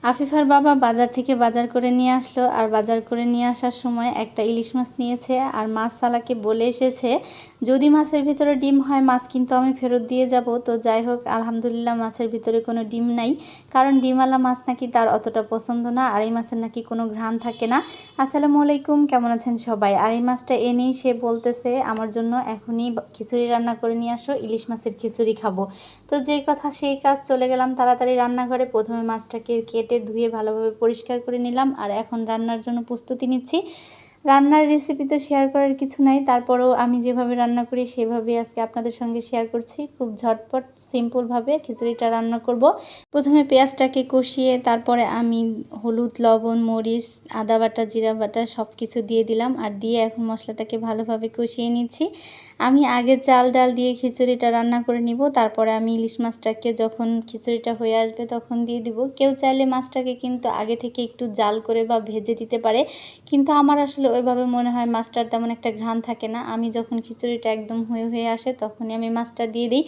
আফিফার বাবা বাজার থেকে বাজার করে নিয়ে আসলো, আর বাজার করে নিয়ে আসার সময় একটা ইলিশ মাছ নিয়েছে। আর মাছওয়ালাকে বলে এসেছে যদি মাছের ভিতরে ডিম হয় মাছ কিন্তু আমি ফেরত দিয়ে যাব। তো যাই হোক, আলহামদুলিল্লাহ মাছের ভিতরে কোনো ডিম নাই, কারণ ডিমওয়ালা মাছ নাকি তার অতটা পছন্দ না, আর এই মাছের নাকি কোনো ঘ্রাণ থাকে না। আসসালামু আলাইকুম, কেমন আছেন সবাই? আর এই মাছটা এনেই সে বলতেছে আমার জন্য এখনই খিচুড়ি রান্না করে নিয়ে আসো, ইলিশ মাছের খিচুড়ি খাবো। তো যেই কথা সেই কাজ, চলে গেলাম তাড়াতাড়ি রান্নাঘরে। প্রথমে মাছটাকে কেটে ধুয়ে ভালোভাবে পরিষ্কার করে নিলাম, আর এখন রান্নার জন্য প্রস্তুতি নিচ্ছি। রান্নার রেসিপি তো শেয়ার করার কিছু নাই, তারপরেও আমি যেভাবে রান্না করি সেভাবেই আজকে আপনাদের সঙ্গে শেয়ার করছি। খুব ঝটপট সিম্পলভাবে খিচুড়িটা রান্না করব। প্রথমে পেঁয়াজটাকে কষিয়ে তারপরে আমি হলুদ, লবণ, মরিচ, আদা বাটা, জিরা বাটা সব কিছু দিয়ে দিলাম, আর দিয়ে এখন মশলাটাকে ভালোভাবে কষিয়ে নিচ্ছি। আমি আগে চাল ডাল দিয়ে খিচুড়িটা রান্না করে নিব, তারপরে আমি ইলিশ মাছটাকে যখন খিচুড়িটা হয়ে আসবে তখন দিয়ে দিব। কেউ চাইলে মাছটাকে কিন্তু আগে থেকে একটু জাল করে বা ভেজে দিতে পারে, কিন্তু আমার আসলে ওইভাবে মনে হয় মাছটার তেমন একটা ঘ্রাণ থাকে না। আমি যখন খিচুড়িটা একদম হয়ে হয়ে আসে তখনই আমি মাছটা দিয়ে দিই।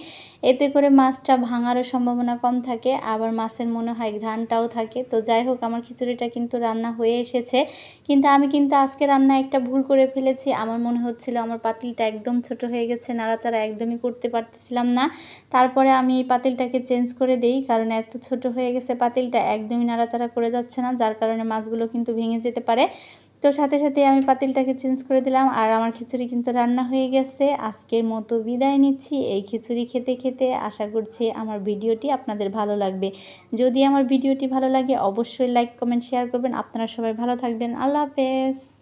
এতে করে মাছটা ভাঙারও সম্ভাবনা কম থাকে, আবার মাছের মনে হয় ঘ্রাণটাও থাকে। তো যাই হোক, আমার খিচুড়িটা কিন্তু রান্না হয়ে এসেছে, কিন্তু আমি কিন্তু আজকে রান্নায় একটা ভুল করে ফেলেছি। আমার মনে হচ্ছিল আমার পাতিলটা একদম ছোট হয়ে গেছে, নাড়াচাড়া একদমই করতে পারতেছিলাম না। তারপরে আমি এই পাতিলটাকে চেঞ্জ করে দেই, কারণ এত ছোট হয়ে গেছে পাতিলটা, একদমই নাড়াচাড়া করে যাচ্ছে না, যার কারণে মাছগুলো কিন্তু ভেঙে যেতে পারে। তো সাথে সাথে আমি পাতিলটাকে চেঞ্জ করে দিলাম, আর আমার খিচুড়ি কিন্তু রান্না হয়ে গেছে। আজকের মতো বিদায় নিচ্ছি এই খিচুড়ি খেতে খেতে। আশা করছি আমার ভিডিওটি আপনাদের ভালো লাগবে। যদি আমার ভিডিওটি ভালো লাগে অবশ্যই লাইক, কমেন্ট, শেয়ার করবেন। আপনারা সবাই ভালো থাকবেন। আল্লাহ হাফেজ।